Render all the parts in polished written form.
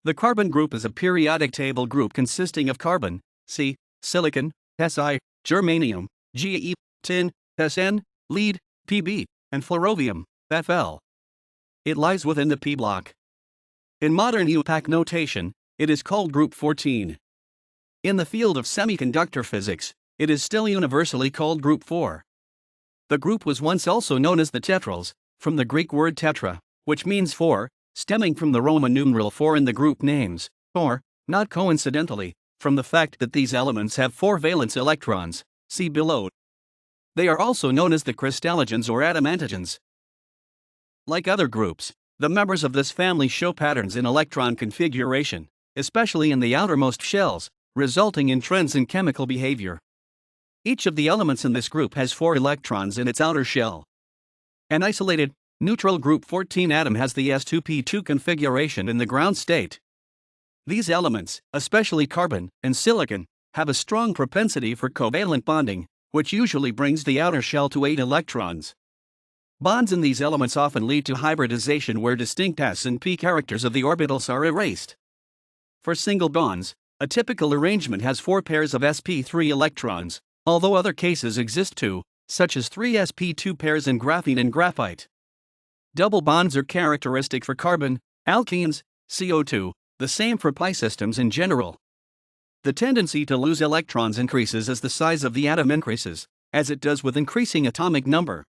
The carbon group is a periodic table group consisting of carbon, C, silicon, Si, germanium, Ge, tin, Sn, lead, Pb, and flerovium, Fl. It lies within the p block. In modern IUPAC notation, it is called group 14. In the field of semiconductor physics, it is still universally called group 4. The group was once also known as the tetrels, from the Greek word tetra, which means 4, stemming from the Roman numeral 4 in the group names, or, not coincidentally, from the fact that these elements have 4 valence electrons, see below. They are also known as the crystallogens or adamantogens. Like other groups, the members of this family show patterns in electron configuration, especially in the outermost shells, resulting in trends in chemical behavior. Each of the elements in this group has 4 electrons in its outer shell. An isolated, neutral group 14 atom has the s2p2 configuration in the ground state. These elements, especially carbon and silicon, have a strong propensity for covalent bonding, which usually brings the outer shell to 8 electrons. Bonds in these elements often lead to hybridization where distinct s and p characters of the orbitals are erased. For single bonds, a typical arrangement has 4 pairs of sp3 electrons, although other cases exist too, such as 3 sp2 pairs in graphene and graphite. Double bonds are characteristic for carbon, alkenes, CO2, the same for pi systems in general. The tendency to lose electrons increases as the size of the atom increases, as it does with increasing atomic number.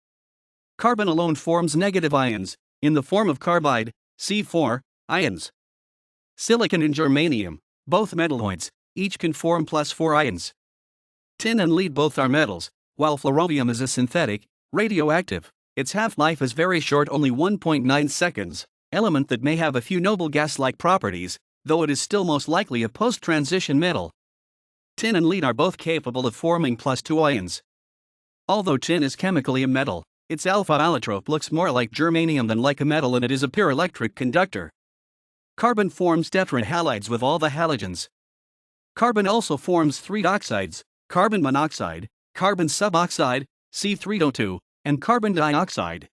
Carbon alone forms negative ions, in the form of carbide, C4, ions. Silicon and germanium, both metalloids, each can form +4 ions. Tin and lead both are metals, while flerovium is a synthetic, radioactive. Its half-life is very short, only 1.9 seconds, element that may have a few noble gas-like properties, though it is still most likely a post-transition metal. Tin and lead are both capable of forming +2 ions. Although tin is chemically a metal, its alpha allotrope looks more like germanium than like a metal, and it is a pure electric conductor. Carbon forms tetrahalides with all the halogens. Carbon also forms 3 oxides, carbon monoxide, carbon suboxide, C3O2, and carbon dioxide.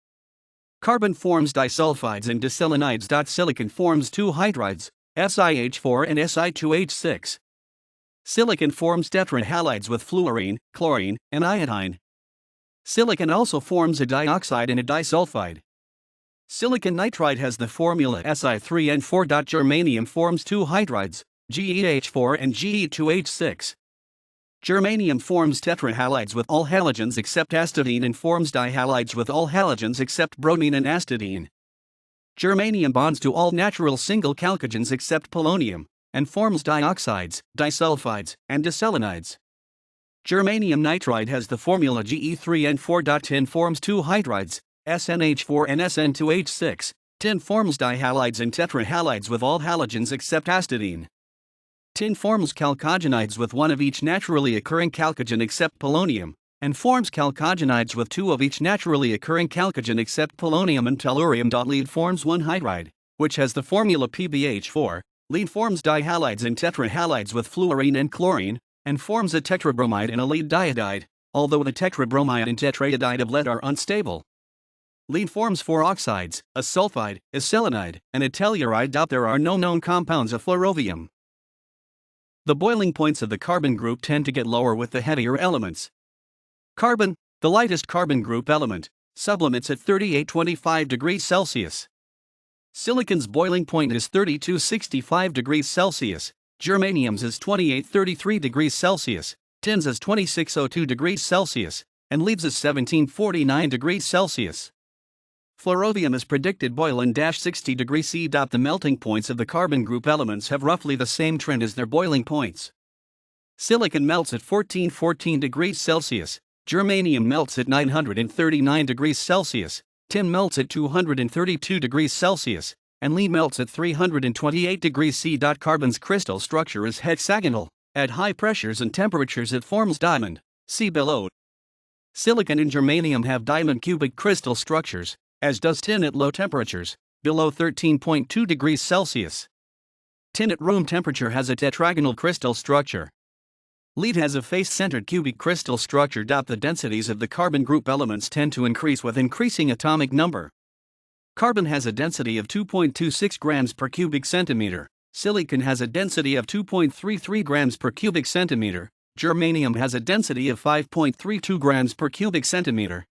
Carbon forms disulfides and diselenides. Silicon forms 2 hydrides, SiH4 and Si2H6. Silicon forms tetrahalides with fluorine, chlorine, and iodine. Silicon also forms a dioxide and a disulfide. Silicon nitride has the formula Si3N4. Germanium forms 2 hydrides, GeH4 and Ge2H6. Germanium forms tetrahalides with all halogens except astidine and forms dihalides with all halogens except bromine and astidine. Germanium bonds to all natural single chalcogens except polonium, and forms dioxides, disulfides, and diselenides. Germanium nitride has the formula Ge3N4. Tin forms 2 hydrides, SnH4 and Sn2H6. Tin forms dihalides and tetrahalides with all halogens except astidine. Tin forms chalcogenides with 1 of each naturally occurring chalcogen except polonium, and forms chalcogenides with 2 of each naturally occurring chalcogen except polonium and tellurium. Lead forms 1 hydride, which has the formula PbH4. Lead forms dihalides and tetrahalides with fluorine and chlorine, and forms a tetrabromide and a lead diiodide, although the tetrabromide and tetraiodide of lead are unstable. Lead forms 4 oxides, a sulfide, a selenide, and a telluride. There are no known compounds of flerovium. The boiling points of the carbon group tend to get lower with the heavier elements. Carbon, the lightest carbon group element, sublimates at 3825 degrees Celsius. Silicon's boiling point is 3265 degrees Celsius, germanium's is 2833 degrees Celsius, tin's is 2602 degrees Celsius, and lead's is 1749 degrees Celsius. Flerovium is predicted boil in -60 degrees C. The melting points of the carbon group elements have roughly the same trend as their boiling points. Silicon melts at 1414 degrees Celsius, germanium melts at 939 degrees Celsius, tin melts at 232 degrees Celsius, and lead melts at 328 degrees C. Carbon's crystal structure is hexagonal. At high pressures and temperatures it forms diamond, see below. Silicon and germanium have diamond cubic crystal structures, as does tin at low temperatures, below 13.2 degrees Celsius. Tin at room temperature has a tetragonal crystal structure. Lead has a face-centered cubic crystal structure. The densities of the carbon group elements tend to increase with increasing atomic number. Carbon has a density of 2.26 grams per cubic centimeter, Silicon has a density of 2.33 grams per cubic centimeter, germanium has a density of 5.32 grams per cubic centimeter.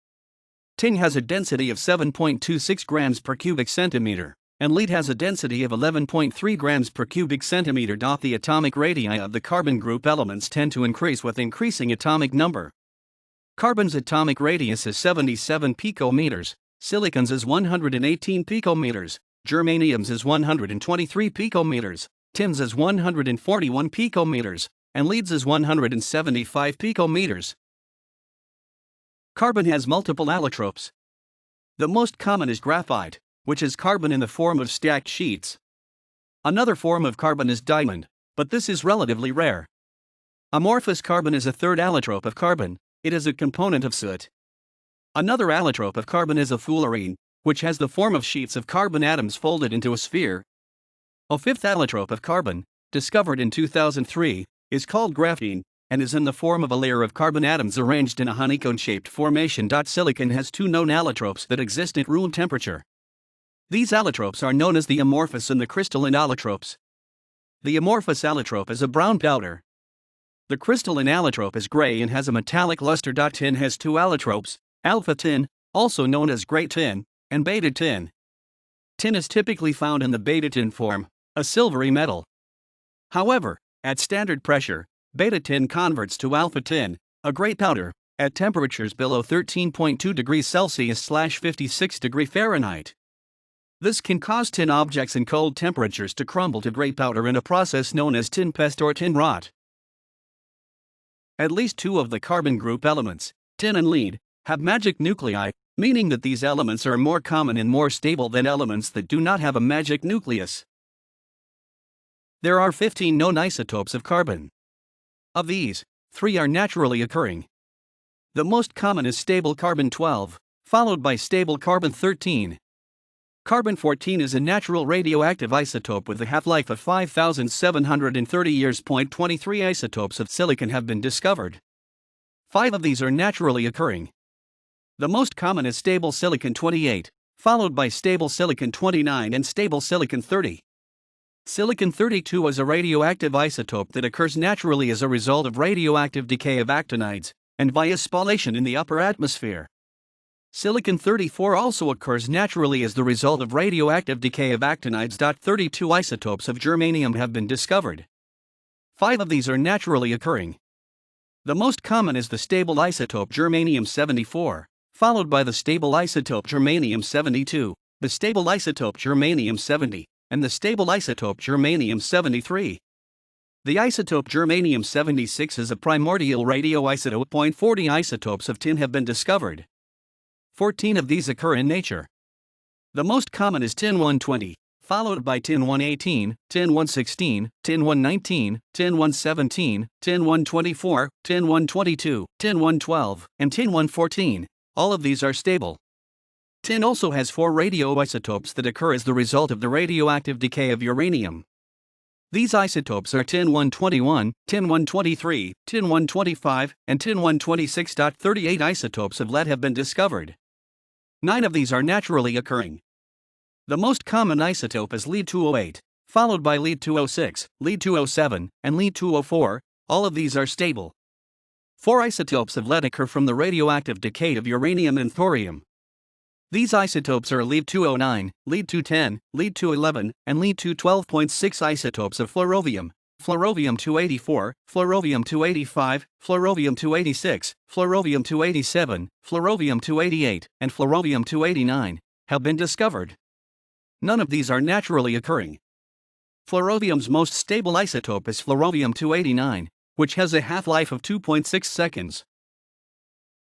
Tin has a density of 7.26 grams per cubic centimeter, and lead has a density of 11.3 grams per cubic centimeter. The atomic radii of the carbon group elements tend to increase with increasing atomic number. Carbon's atomic radius is 77 picometers, silicon's is 118 picometers, germanium's is 123 picometers, tin's is 141 picometers, and lead's is 175 picometers. Carbon has multiple allotropes. The most common is graphite, which is carbon in the form of stacked sheets. Another form of carbon is diamond, but this is relatively rare. Amorphous carbon is a third allotrope of carbon. It is a component of soot. Another allotrope of carbon is a fullerene, which has the form of sheets of carbon atoms folded into a sphere. A fifth allotrope of carbon, discovered in 2003, is called graphene, and is in the form of a layer of carbon atoms arranged in a honeycomb-shaped formation. Silicon has two known allotropes that exist at room temperature. These allotropes are known as the amorphous and the crystalline allotropes. The amorphous allotrope is a brown powder. The crystalline allotrope is gray and has a metallic luster. Tin has two allotropes, alpha tin, also known as gray tin, and beta tin. Tin is typically found in the beta tin form, a silvery metal. However, at standard pressure, beta tin converts to alpha tin, a gray powder, at temperatures below 13.2 degrees Celsius/56 degrees Fahrenheit. This can cause tin objects in cold temperatures to crumble to gray powder in a process known as tin pest or tin rot. At least two of the carbon group elements, tin and lead, have magic nuclei, meaning that these elements are more common and more stable than elements that do not have a magic nucleus. There are 15 known isotopes of carbon. Of these, 3 are naturally occurring. The most common is stable carbon-12, followed by stable carbon-13. Carbon-14 is a natural radioactive isotope with a half-life of 5,730 years. 23 isotopes of silicon have been discovered. 5 of these are naturally occurring. The most common is stable silicon-28, followed by stable silicon-29 and stable silicon-30. Silicon-32 is a radioactive isotope that occurs naturally as a result of radioactive decay of actinides and via spallation in the upper atmosphere. Silicon-34 also occurs naturally as the result of radioactive decay of actinides. 32 isotopes of germanium have been discovered. 5 of these are naturally occurring. The most common is the stable isotope germanium-74, followed by the stable isotope germanium-72, the stable isotope germanium-70, and the stable isotope germanium-73. The isotope germanium-76 is a primordial radioisotope. 40 isotopes of tin have been discovered. 14 of these occur in nature. The most common is tin-120, followed by tin-118, tin-116, tin-119, tin-117, tin-124, tin-122, tin-112, and tin-114. All of these are stable. Tin also has 4 radioisotopes that occur as the result of the radioactive decay of uranium. These isotopes are tin-121, tin-123, tin-125, and tin-126. 38 isotopes of lead have been discovered. 9 of these are naturally occurring. The most common isotope is lead-208, followed by lead-206, lead-207, and lead-204. All of these are stable. 4 isotopes of lead occur from the radioactive decay of uranium and thorium. These isotopes are lead-209, lead-210, lead-211, and lead-212. Isotopes of flerovium, flerovium-284, flerovium-285, flerovium-286, flerovium-287, flerovium-288, and flerovium-289, have been discovered. None of these are naturally occurring. Flerovium's most stable isotope is flerovium-289, which has a half-life of 2.6 seconds.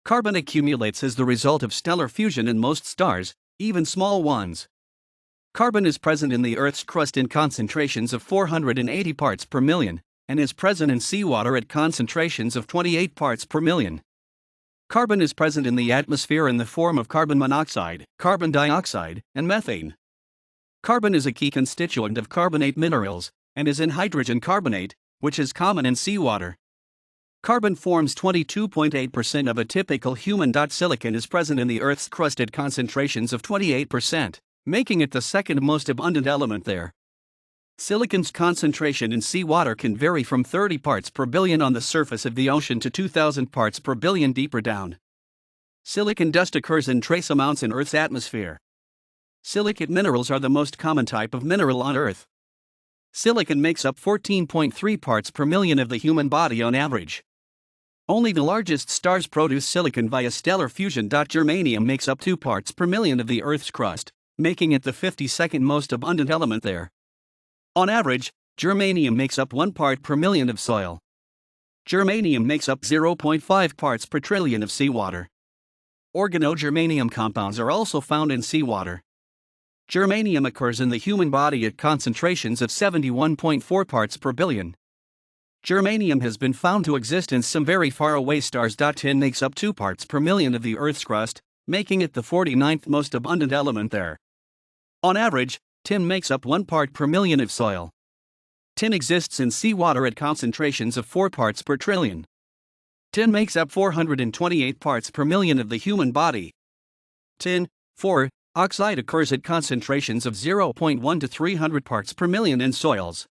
Carbon accumulates as the result of stellar fusion in most stars, even small ones. Carbon is present in the Earth's crust in concentrations of 480 parts per million, and is present in seawater at concentrations of 28 parts per million. Carbon is present in the atmosphere in the form of carbon monoxide, carbon dioxide, and methane. Carbon is a key constituent of carbonate minerals, and is in hydrogen carbonate, which is common in seawater. Carbon forms 22.8% of a typical human. Silicon is present in the Earth's crust at concentrations of 28%, making it the second most abundant element there. Silicon's concentration in seawater can vary from 30 parts per billion on the surface of the ocean to 2,000 parts per billion deeper down. Silicon dust occurs in trace amounts in Earth's atmosphere. Silicate minerals are the most common type of mineral on Earth. Silicon makes up 14.3 parts per million of the human body on average. Only the largest stars produce silicon via stellar fusion. Germanium makes up 2 parts per million of the Earth's crust, making it the 52nd most abundant element there. On average, germanium makes up 1 part per million of soil. Germanium makes up 0.5 parts per trillion of seawater. Organogermanium compounds are also found in seawater. Germanium occurs in the human body at concentrations of 71.4 parts per billion. Germanium has been found to exist in some very far away stars. Tin makes up 2 parts per million of the Earth's crust, making it the 49th most abundant element there. On average, tin makes up 1 part per million of soil. Tin exists in seawater at concentrations of 4 parts per trillion. Tin makes up 428 parts per million of the human body. Tin, 4, oxide occurs at concentrations of 0.1 to 300 parts per million in soils.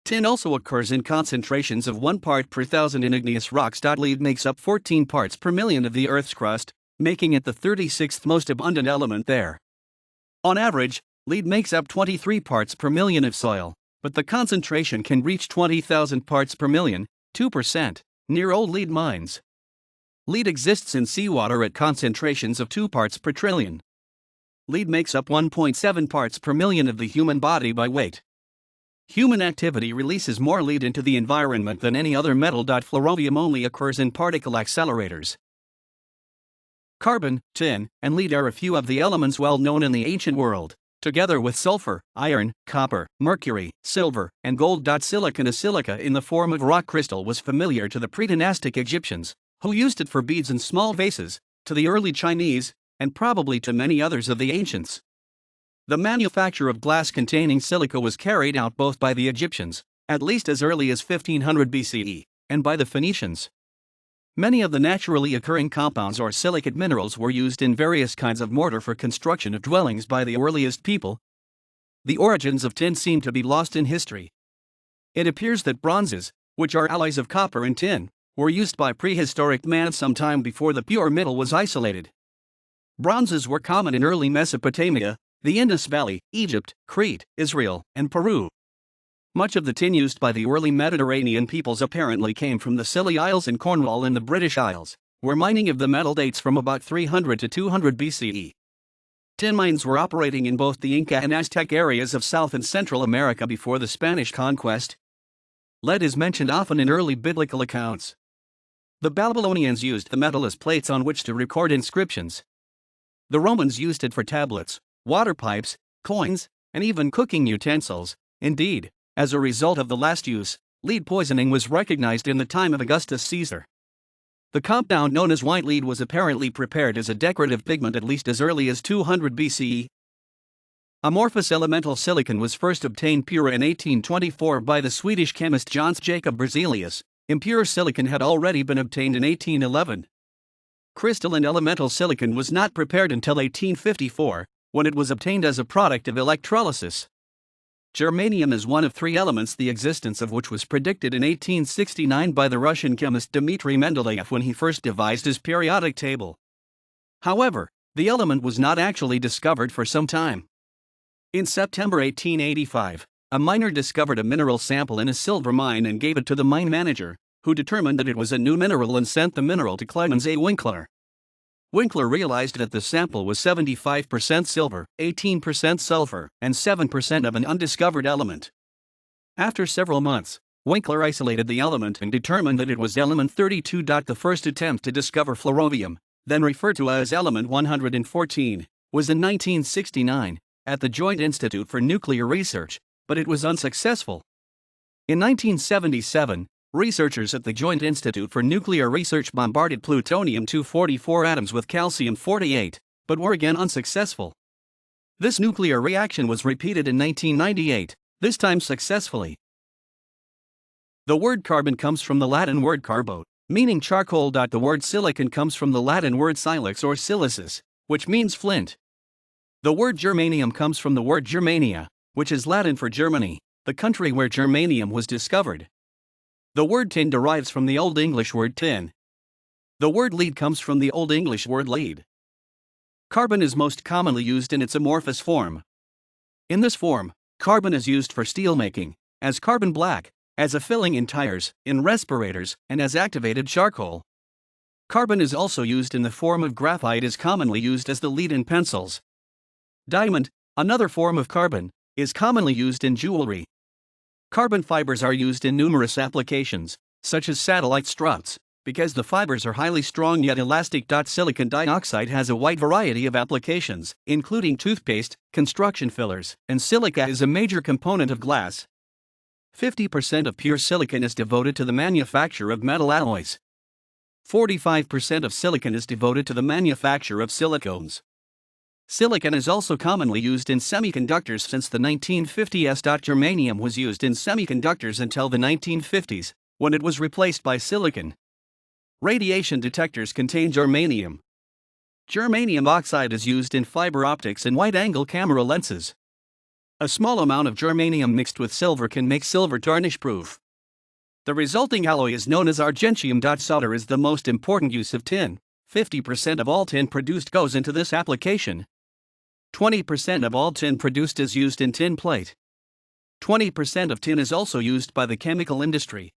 Tin also occurs in concentrations of 1 part per thousand in igneous rocks. Lead makes up 14 parts per million of the Earth's crust, making it the 36th most abundant element there. On average, lead makes up 23 parts per million of soil, but the concentration can reach 20,000 parts per million, 2%, near old lead mines. Lead exists in seawater at concentrations of 2 parts per trillion. Lead makes up 1.7 parts per million of the human body by weight. Human activity releases more lead into the environment than any other metal. Flerovium only occurs in particle accelerators. Carbon, tin, and lead are a few of the elements well known in the ancient world, together with sulfur, iron, copper, mercury, silver, and gold. Silicon, a silica in the form of rock crystal, was familiar to the pre-dynastic Egyptians, who used it for beads in small vases, to the early Chinese, and probably to many others of the ancients. The manufacture of glass containing silica was carried out both by the Egyptians, at least as early as 1500 BCE, and by the Phoenicians. Many of the naturally occurring compounds or silicate minerals were used in various kinds of mortar for construction of dwellings by the earliest people. The origins of tin seem to be lost in history. It appears that bronzes, which are alloys of copper and tin, were used by prehistoric man sometime before the pure metal was isolated. Bronzes were common in early Mesopotamia, the Indus Valley, Egypt, Crete, Israel, and Peru. Much of the tin used by the early Mediterranean peoples apparently came from the Scilly Isles in Cornwall in the British Isles, where mining of the metal dates from about 300 to 200 BCE. Tin mines were operating in both the Inca and Aztec areas of South and Central America before the Spanish conquest. Lead is mentioned often in early biblical accounts. The Babylonians used the metal as plates on which to record inscriptions. The Romans used it for tablets, water pipes, coins, and even cooking utensils. Indeed, as a result of the last use, lead poisoning was recognized in the time of Augustus Caesar. The compound known as white lead was apparently prepared as a decorative pigment at least as early as 200 BCE. Amorphous elemental silicon was first obtained pure in 1824 by the Swedish chemist Jöns Jacob Berzelius. Impure silicon had already been obtained in 1811. Crystalline elemental silicon was not prepared until 1854, when it was obtained as a product of electrolysis. Germanium is one of 3 elements the existence of which was predicted in 1869 by the Russian chemist Dmitry Mendeleev when he first devised his periodic table. However, the element was not actually discovered for some time. In September 1885, a miner discovered a mineral sample in a silver mine and gave it to the mine manager, who determined that it was a new mineral and sent the mineral to Clemens A. Winkler. Winkler realized that the sample was 75% silver, 18% sulfur, and 7% of an undiscovered element. After several months, Winkler isolated the element and determined that it was element 32. The first attempt to discover flerovium, then referred to as element 114, was in 1969, at the Joint Institute for Nuclear Research, but it was unsuccessful. In 1977, researchers at the Joint Institute for Nuclear Research bombarded plutonium-244 atoms with calcium-48, but were again unsuccessful. This nuclear reaction was repeated in 1998, this time successfully. The word carbon comes from the Latin word carbo, meaning charcoal. The word silicon comes from the Latin word silex or silicis, which means flint. The word germanium comes from the word Germania, which is Latin for Germany, the country where germanium was discovered. The word tin derives from the Old English word tin. The word lead comes from the Old English word lead. Carbon is most commonly used in its amorphous form. In this form, carbon is used for steelmaking, as carbon black, as a filling in tires, in respirators, and as activated charcoal. Carbon is also used in the form of graphite, is commonly used as the lead in pencils. Diamond, another form of carbon, is commonly used in jewelry. Carbon fibers are used in numerous applications, such as satellite struts, because the fibers are highly strong yet elastic. Silicon dioxide has a wide variety of applications, including toothpaste, construction fillers, and silica is a major component of glass. 50% of pure silicon is devoted to the manufacture of metal alloys. 45% of silicon is devoted to the manufacture of silicones. Silicon is also commonly used in semiconductors since the 1950s. Germanium was used in semiconductors until the 1950s, when it was replaced by silicon. Radiation detectors contain germanium. Germanium oxide is used in fiber optics and wide-angle camera lenses. A small amount of germanium mixed with silver can make silver tarnish-proof. The resulting alloy is known as argentium. Solder is the most important use of tin. 50% of all tin produced goes into this application. 20% of all tin produced is used in tin plate. 20% of tin is also used by the chemical industry.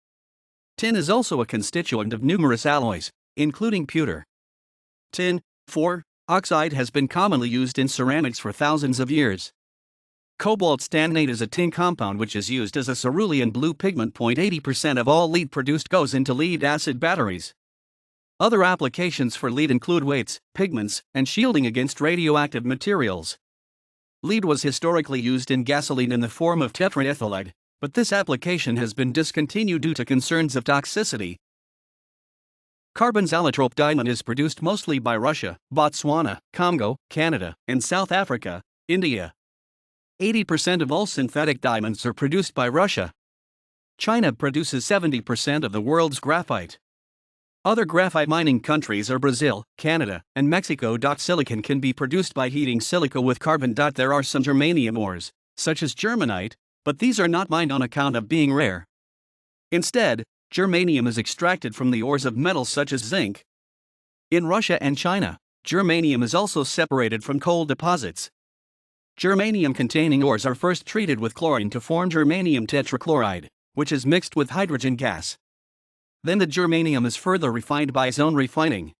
Tin is also a constituent of numerous alloys, including pewter. Tin, 4, oxide has been commonly used in ceramics for thousands of years. Cobalt stannate is a tin compound which is used as a cerulean blue pigment. 80% of all lead produced goes into lead-acid batteries. Other applications for lead include weights, pigments, and shielding against radioactive materials. Lead was historically used in gasoline in the form of tetraethylide, but this application has been discontinued due to concerns of toxicity. Carbon's allotrope diamond is produced mostly by Russia, Botswana, Congo, Canada, and South Africa, India. 80% of all synthetic diamonds are produced by Russia. China produces 70% of the world's graphite. Other graphite mining countries are Brazil, Canada, and Mexico. Silicon can be produced by heating silica with carbon. There are some germanium ores, such as germanite, but these are not mined on account of being rare. Instead, germanium is extracted from the ores of metals such as zinc. In Russia and China, germanium is also separated from coal deposits. Germanium-containing ores are first treated with chlorine to form germanium tetrachloride, which is mixed with hydrogen gas. Then the germanium is further refined by zone refining.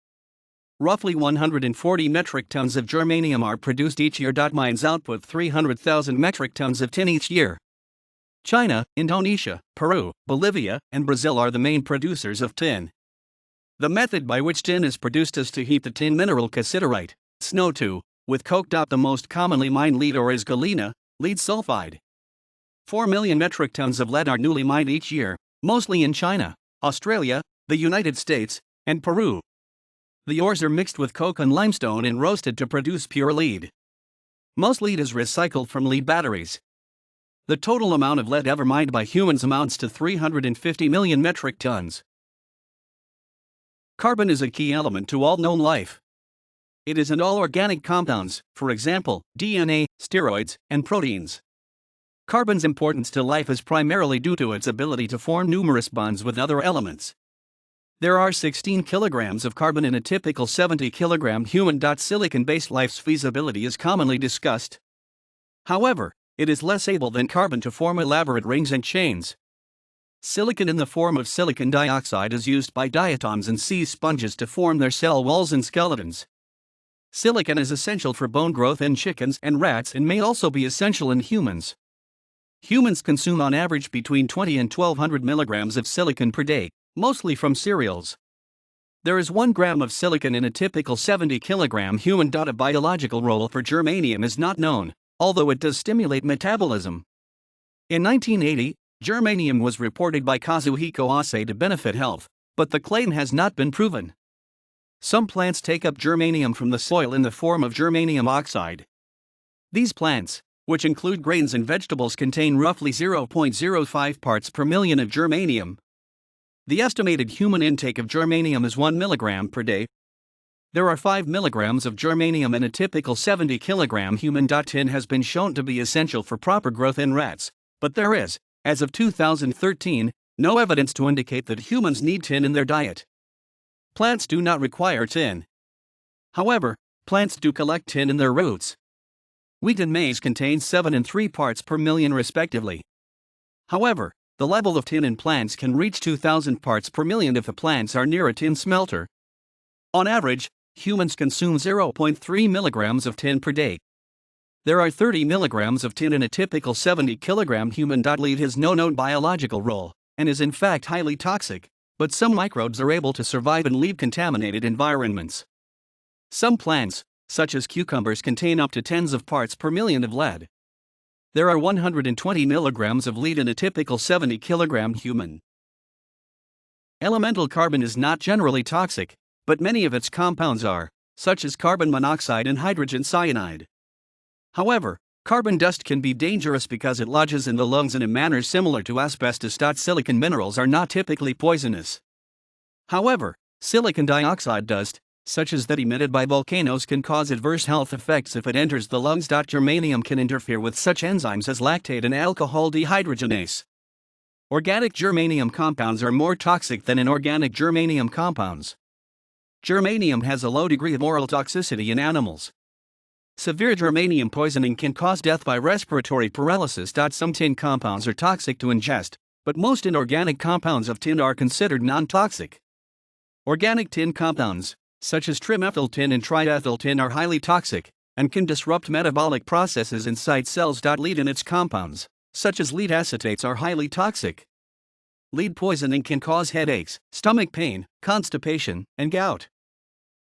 Roughly 140 metric tons of germanium are produced each year. Mines output 300,000 metric tons of tin each year. China, Indonesia, Peru, Bolivia, and Brazil are the main producers of tin. The method by which tin is produced is to heat the tin mineral cassiterite, SNO2, with coke. The most commonly mined lead ore is galena, lead sulfide. 4 million metric tons of lead are newly mined each year, mostly in China, Australia, the United States, and Peru. The ores are mixed with coke and limestone and roasted to produce pure lead. Most lead is recycled from lead batteries. The total amount of lead ever mined by humans amounts to 350 million metric tons. Carbon is a key element to all known life. It is in all organic compounds, for example, DNA, steroids, and proteins. Carbon's importance to life is primarily due to its ability to form numerous bonds with other elements. There are 16 kilograms of carbon in a typical 70-kilogram human. Silicon-based life's feasibility is commonly discussed. However, it is less able than carbon to form elaborate rings and chains. Silicon in the form of silicon dioxide is used by diatoms and sea sponges to form their cell walls and skeletons. Silicon is essential for bone growth in chickens and rats and may also be essential in humans. Humans consume on average between 20 and 1200 milligrams of silicon per day, mostly from cereals. There is 1 gram of silicon in a typical 70-kilogram human. A biological role for germanium is not known, although it does stimulate metabolism. In 1980, germanium was reported by Kazuhiko Ase to benefit health, but the claim has not been proven. Some plants take up germanium from the soil in the form of germanium oxide. These plants, which include grains and vegetables, contain roughly 0.05 parts per million of germanium. The estimated human intake of germanium is 1 milligram per day. There are 5 milligrams of germanium in a typical 70-kilogram human. Tin has been shown to be essential for proper growth in rats, but there is, as of 2013, no evidence to indicate that humans need tin in their diet. Plants do not require tin. However, plants do collect tin in their roots. Wheat and maize contain 7 and 3 parts per million respectively. However, the level of tin in plants can reach 2,000 parts per million if the plants are near a tin smelter. On average, humans consume 0.3 milligrams of tin per day. There are 30 milligrams of tin in a typical 70 kilogram human. Lead has no known biological role, and is in fact highly toxic, but some microbes are able to survive in lead-contaminated environments. Some plants, such as cucumbers, contain up to tens of parts per million of lead. There are 120 milligrams of lead in a typical 70 kilogram human. Elemental carbon is not generally toxic, but many of its compounds are, such as carbon monoxide and hydrogen cyanide. However, carbon dust can be dangerous because it lodges in the lungs in a manner similar to asbestos. Silicon minerals are not typically poisonous. However, silicon dioxide dust, such as that emitted by volcanoes, can cause adverse health effects if it enters the lungs. Germanium can interfere with such enzymes as lactate and alcohol dehydrogenase. Organic germanium compounds are more toxic than inorganic germanium compounds. Germanium has a low degree of oral toxicity in animals. Severe germanium poisoning can cause death by respiratory paralysis. Some tin compounds are toxic to ingest, but most inorganic compounds of tin are considered non-toxic. Organic tin compounds, such as trimethyl tin and triethyl tin, are highly toxic and can disrupt metabolic processes inside cells. Lead and its compounds, such as lead acetates, are highly toxic. Lead poisoning can cause headaches, stomach pain, constipation, and gout.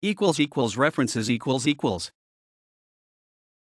References